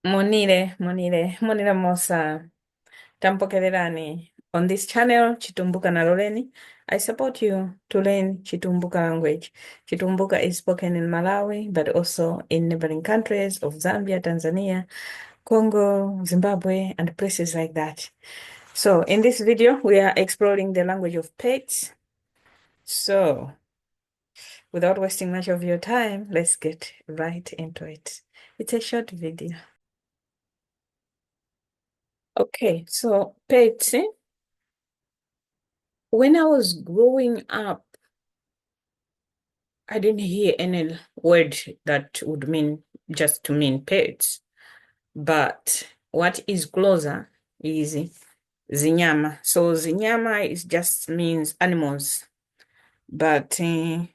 Monire mosa. Tampokelerani. On this channel, Chitumbuka na Loreni, I support you to learn Chitumbuka language. Chitumbuka is spoken in Malawi, but also in neighboring countries of Zambia, Tanzania, Congo, Zimbabwe, and places like that. So in this video, we are exploring the language of pets. So without wasting much of your time, let's get right into it. It's a short video. Okay, so pets, when I was growing up, I didn't hear any word that would mean just to mean pets. But what is closer is zinyama. So zinyama is just means animals. But I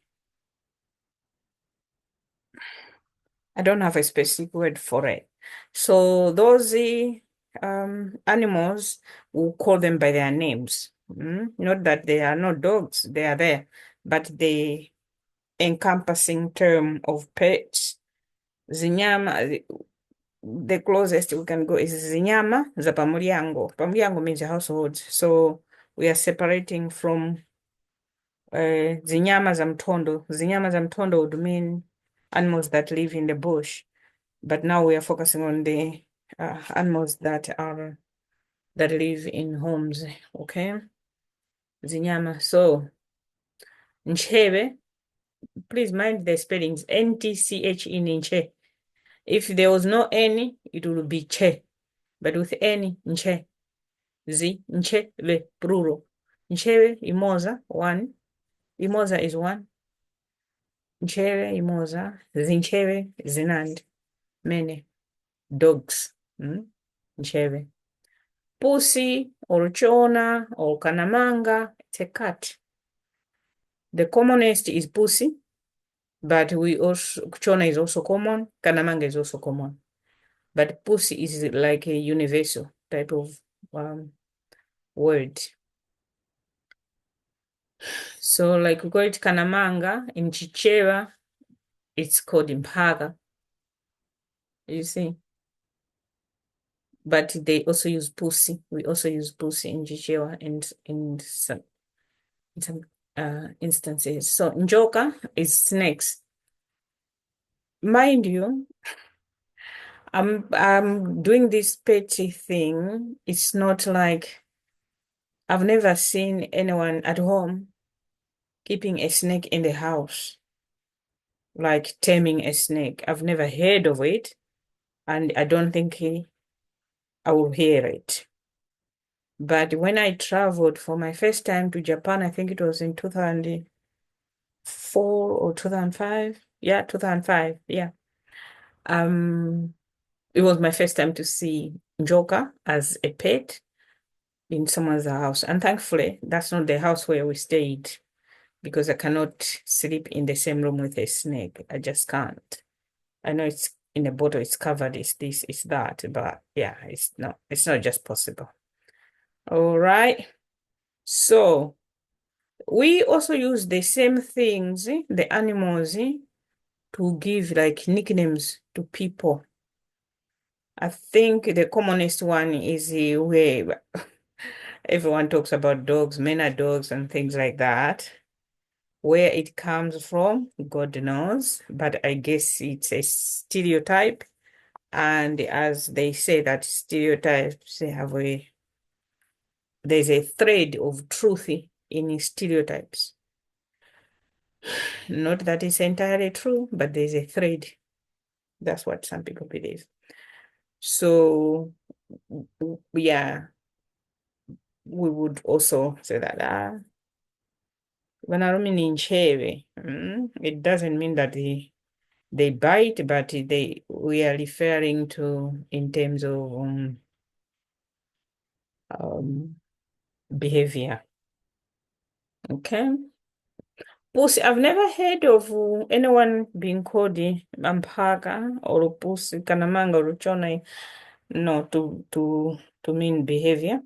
don't have a specific word for it. So those animals, we call them by their names. Not that they are not dogs, they are there, but the encompassing term of pets. Zinyama, the closest we can go is zinyama za pamulyango. Pamulyango means a household. So we are separating from zinyama za mtondo. Zinyama za mtondo would mean animals that live in the bush. But now we are focusing on the animals that live in homes. Okay. Zinyama. So nchebe, please mind the spellings. NTCH in nche. If there was no any, it would be che. But with any, nche. Nche, le, plural. Nchewe, imoza, one. Imoza is one. Nchewe, imoza. Zinchewe, zinand. Many. Dogs. Nchewe. Pussy, or chona, or kanamanga, it's a cat. The commonest is pussy, but chona is also common. Kanamanga is also common. But pussy is like a universal type of word. So like we call it kanamanga in Chichewa, it's called imphaga. You see? But they also use pussy. We also use pussy in Chichewa and in some instances. So njoka is snakes. Mind you, I'm doing this petty thing. It's not like I've never seen anyone at home keeping a snake in the house, like taming a snake. I've never heard of it, and I don't think I will hear it. But when I traveled for my first time to Japan, I think it was in 2004 or 2005. Yeah, 2005. Yeah. It was my first time to see njoka as a pet in someone's house. And thankfully, that's not the house where we stayed because I cannot sleep in the same room with a snake. I just can't. I know it's in a bottle, it's covered, it's this, it's that, but yeah, it's not just possible. All right. So we also use the same things, the animals, to give like nicknames to people. I think the commonest one is where everyone talks about dogs, men are dogs and things like that. Where it comes from, God knows, but I guess it's a stereotype. And as they say that stereotypes there's a thread of truth in stereotypes. Not that it's entirely true, but there's a thread. That's what some people believe. So, yeah, we would also say that when I mean in cherry, it doesn't mean that they bite, but we are referring to in terms of behavior. Okay. Pussy, I've never heard of anyone being called Mampaka or Pussy, Kanamanga or Chona, no, to mean behavior.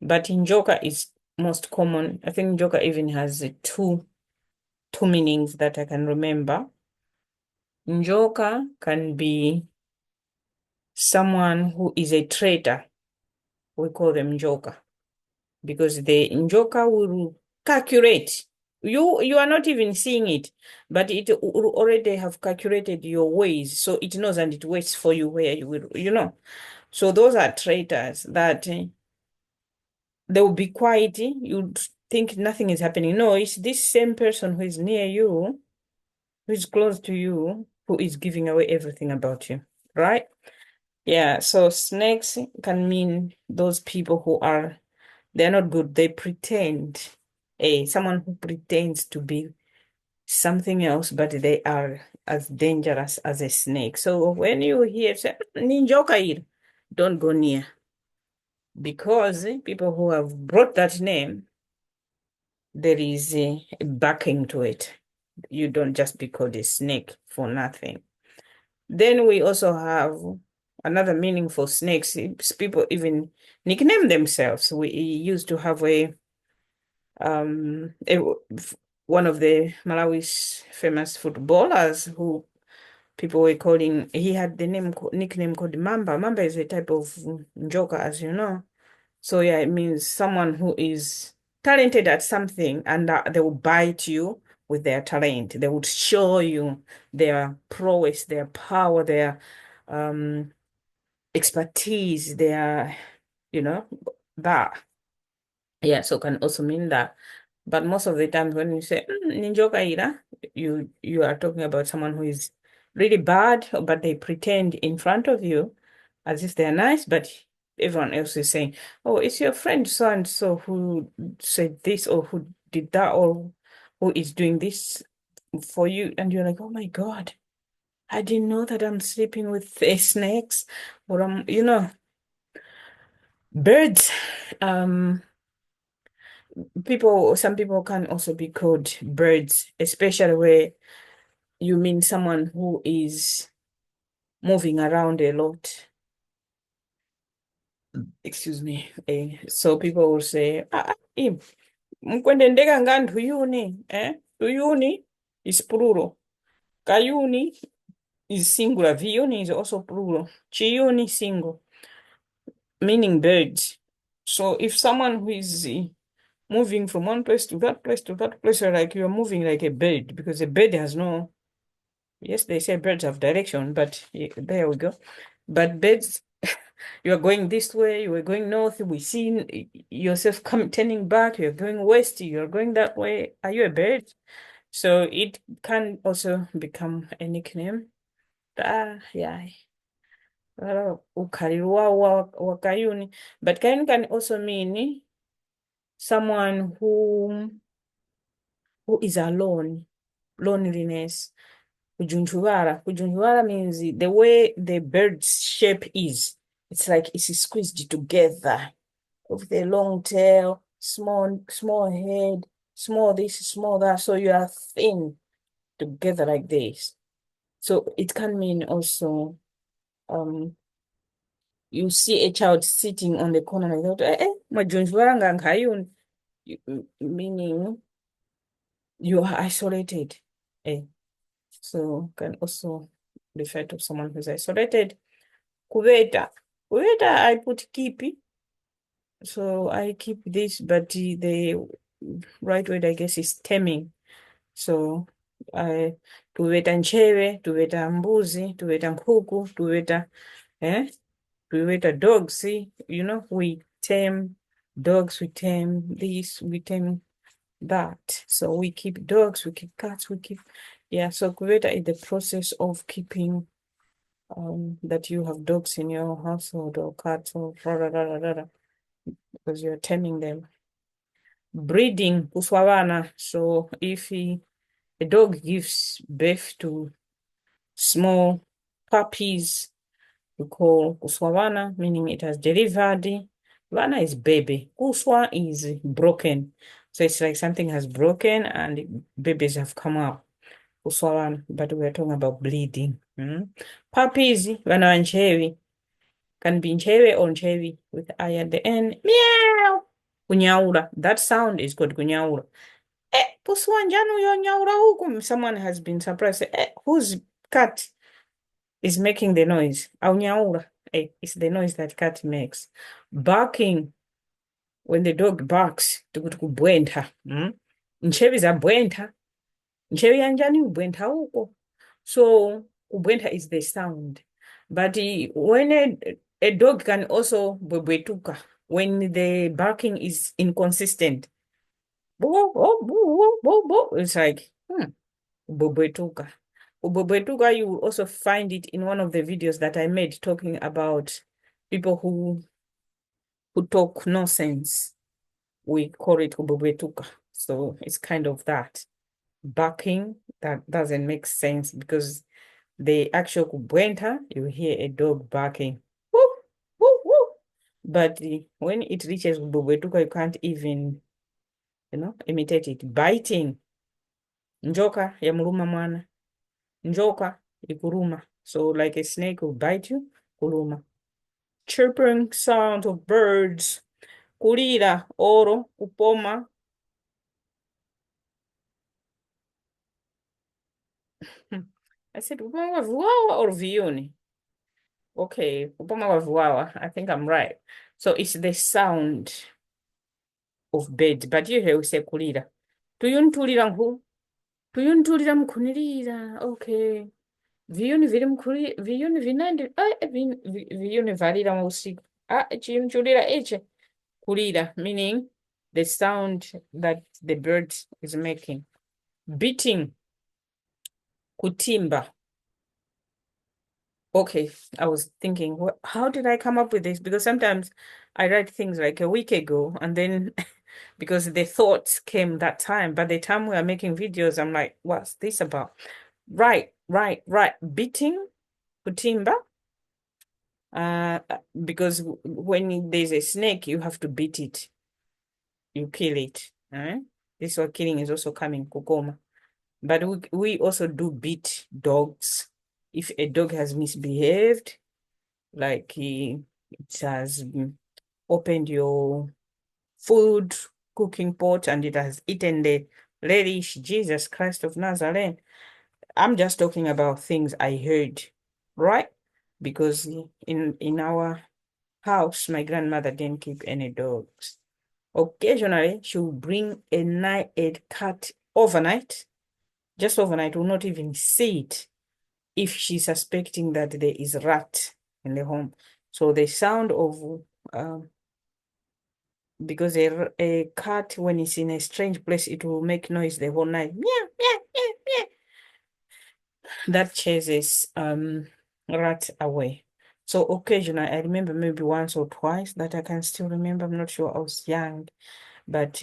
But in Njoka is most common. I think Njoka even has two meanings that I can remember. Njoka can be someone who is a traitor, we call them njoka, because the njoka will calculate. You are not even seeing it, but it will already have calculated your ways, so it knows and it waits for you where you will, So those are traitors that they will be quiet. You think nothing is happening. No, it's this same person who is near you, who is close to you, who is giving away everything about you, right? Yeah, so snakes can mean those people who are, they're not good. They pretend. Someone who pretends to be something else, but they are as dangerous as a snake. So when you hear say, Ninjoka here, don't go near. Because people who have brought that name, there is a backing to it. You don't just be called a snake for nothing. Then we also have another meaning for snakes. People even nickname themselves. We used to have um a, one of the Malawi's famous footballers who people were calling. He had the nickname called Mamba. Mamba is a type of joker, as you know. So yeah, it means someone who is talented at something, and they will bite you with their talent. They would show you their prowess, their power, their um expertise, their, you know, that. Yeah, so can also mean that. But most of the times when you say ninja kaira, you are talking about someone who is really bad, but they pretend in front of you as if they're nice, but everyone else is saying, "Oh, it's your friend so and so who said this or who did that or who is doing this for you," and you're like, "Oh my God, I didn't know that I'm sleeping with snakes, or birds." Um, some people can also be called birds, especially where you mean someone who is moving around a lot. Excuse me. So people will say, mkwendendeka nga ntuyuni, Tuyuni is plural. Kayuni is singular. Viyuni is also plural. Chiyuni single, meaning birds. So if someone who is moving from one place to that place to that place, like you're moving like a bird, because a bird has no, yes, they say birds have direction, but there we go. But birds, you are going this way, you are going north, we see yourself turning back, you're going west, you're going that way. Are you a bird? So it can also become a nickname. Yeah. Ukaliwa wa Kayuni. But Kayuni can also mean someone who is alone, loneliness. Kujunjurara. Kujunjurara means the way the bird's shape is. It's like it's squeezed together with a long tail, small head, small this, small that. So you are thin together like this. So it can mean also um you see a child sitting on the corner like that, majunjurara ngangayuni, meaning you are isolated. Eh. So can also refer to someone who's isolated. Kuveta. Kuveta, I put kipi. So I keep this, but the right word, I guess, is stemming. So I tuveta nchewe, tuveta mbuzi, tuveta nkuku, tuveta tuveta dogs. See, we tame dogs, we tame this, we tame that. So we keep dogs, we keep cats, we keep, yeah. So kuveta is the process of keeping that you have dogs in your household or cats or because you're taming them. Breeding, kuswabana. So if a dog gives birth to small puppies, we call kuswabana, meaning it has delivered. Vana is baby. Kuswa is broken. So it's like something has broken and babies have come out. Kuswabana, but we're talking about bleeding. Puppies, vana wanchevi. Can be nchewe or nchevi with I at the end. Meow. Kunyaura. That sound is called kunyaura. Puswanjanu yo nyaura huku. Someone has been surprised. Whose cat is making the noise? Au nyaura. It's the noise that cat makes. Barking, when the dog barks, tikuti kubwentha. Nchevi zabwentha. Nchevi yanjani ubwentha uko. So kubwentha is the sound. But when a dog can also bwebwetuka, when the barking is inconsistent, it's like, bwebwetuka. Ubwebwetuka, you will also find it in one of the videos that I made talking about people who talk nonsense. We call it ubwebwetuka. So it's kind of that. Barking that doesn't make sense because the actual kubwenta, you hear a dog barking. Woo, woo, woo. But when it reaches kubwetuka, you can't even, imitate it. Biting. Njoka ya muruma mwana. Njoka ikuruma. So like a snake will bite you, kuruma. Chirping sound of birds. Kulira, oro, kupoma. I said, kupoma wavuawa or viuni? Okay, kupoma wavuawa. I think I'm right. So it's the sound of birds. But usually we say kulira. Tuyuntulira nku? Tuyuntulira mkunirira. Okay. Viyuni viri mkulira. Viyuni vinandi. Viyuni valira mu usiku. Chiyunchulira ichi. Kulira, meaning the sound that the bird is making. Beating. Kutimba. Okay, I was thinking, how did I come up with this? Because sometimes I write things like a week ago, and then because the thoughts came that time, by the time we are making videos, I'm like, what's this about? Right. Beating, kutimba. Because when there's a snake, you have to beat it. You kill it. This word killing is also coming, kukoma. But we also do beat dogs. If a dog has misbehaved, like it has opened your food cooking pot and it has eaten the relish, Jesus Christ of Nazareth. I'm just talking about things I heard, right? Because in our house, my grandmother didn't keep any dogs. Occasionally, she will bring a cat overnight, just overnight, will not even see it if she's suspecting that there is rat in the home. So the sound of because a cat, when it's in a strange place, it will make noise the whole night. Meow, meow, meow, meow. That chases rat away. So occasionally, I remember maybe once or twice that I can still remember. I'm not sure, I was young, but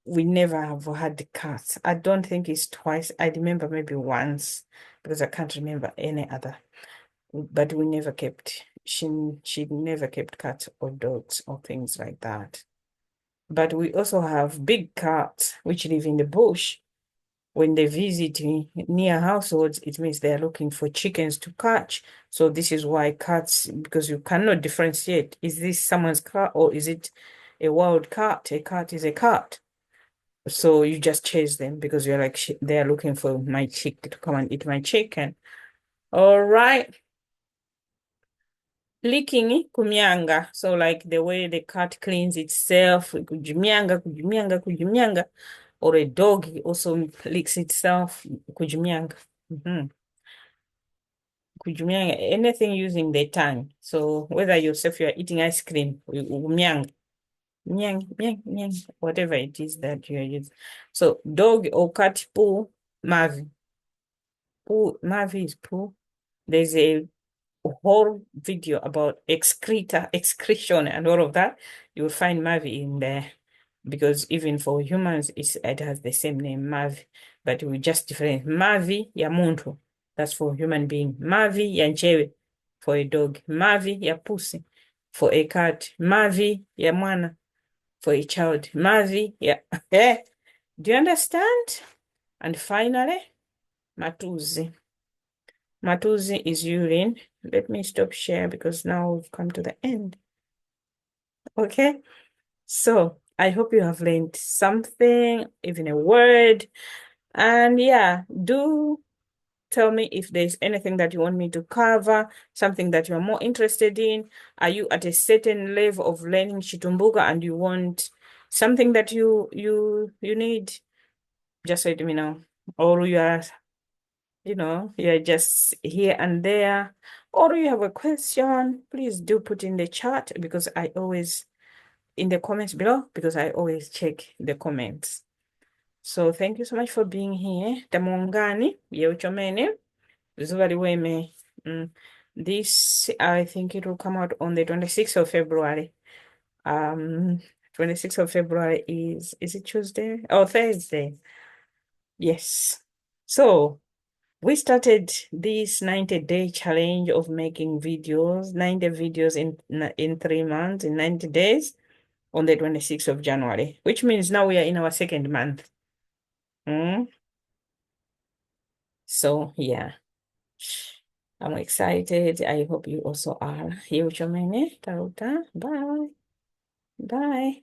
we never have had cats. I don't think it's twice. I remember maybe once because I can't remember any other. But we never kept, she never kept cats or dogs or things like that. But we also have big cats which live in the bush. When they visit near households, it means they're looking for chickens to catch. So this is why cats, because you cannot differentiate, is this someone's cat or is it a wild cat? A cat is a cat. So you just chase them because you're like, they're looking for my chick to come and eat my chicken. All right. Licking, kumyanga. So like the way the cat cleans itself, kujimyanga. Or a dog also licks itself, kujimyanga. Kujimyanga, anything using the tongue. So whether yourself you're eating ice cream, myang, whatever it is that you're using. So dog or cat poo, mavi. Mavi is poo. There's a whole video about excretion and all of that. You will find Mavi in there because even for humans, it has the same name, Mavi, but we just different. Mavi ya muntu, that's for human being. Mavi ya nchewe, for a dog. Mavi ya pussy, for a cat. Mavi ya mwana, for a child. Mavi ya do you understand? And finally, matuzi. Matuzi is urine. Let me stop share because now we've come to the end. Okay, so I hope you have learned something, even a word. And yeah, do tell me if there's anything that you want me to cover, something that you're more interested in. Are you at a certain level of learning Chitumbuka and you want something that you need? Just let me know. Or you are, you're just here and there, or you have a question, please do put in the chat because I always in the comments below because I always check the comments. So thank you so much for being here. Tamongani, yeuchomene, zuvari weme. This, I think it will come out on the 26th of February. 26th of February is it Tuesday? Oh, Thursday. Yes. So we started this 90-day challenge of making videos, 90 videos in 3 months, in 90 days on the 26th of January, which means now we are in our second month. So yeah, I'm excited. I hope you also are. Hiyo chomene, taruta. Bye. Bye.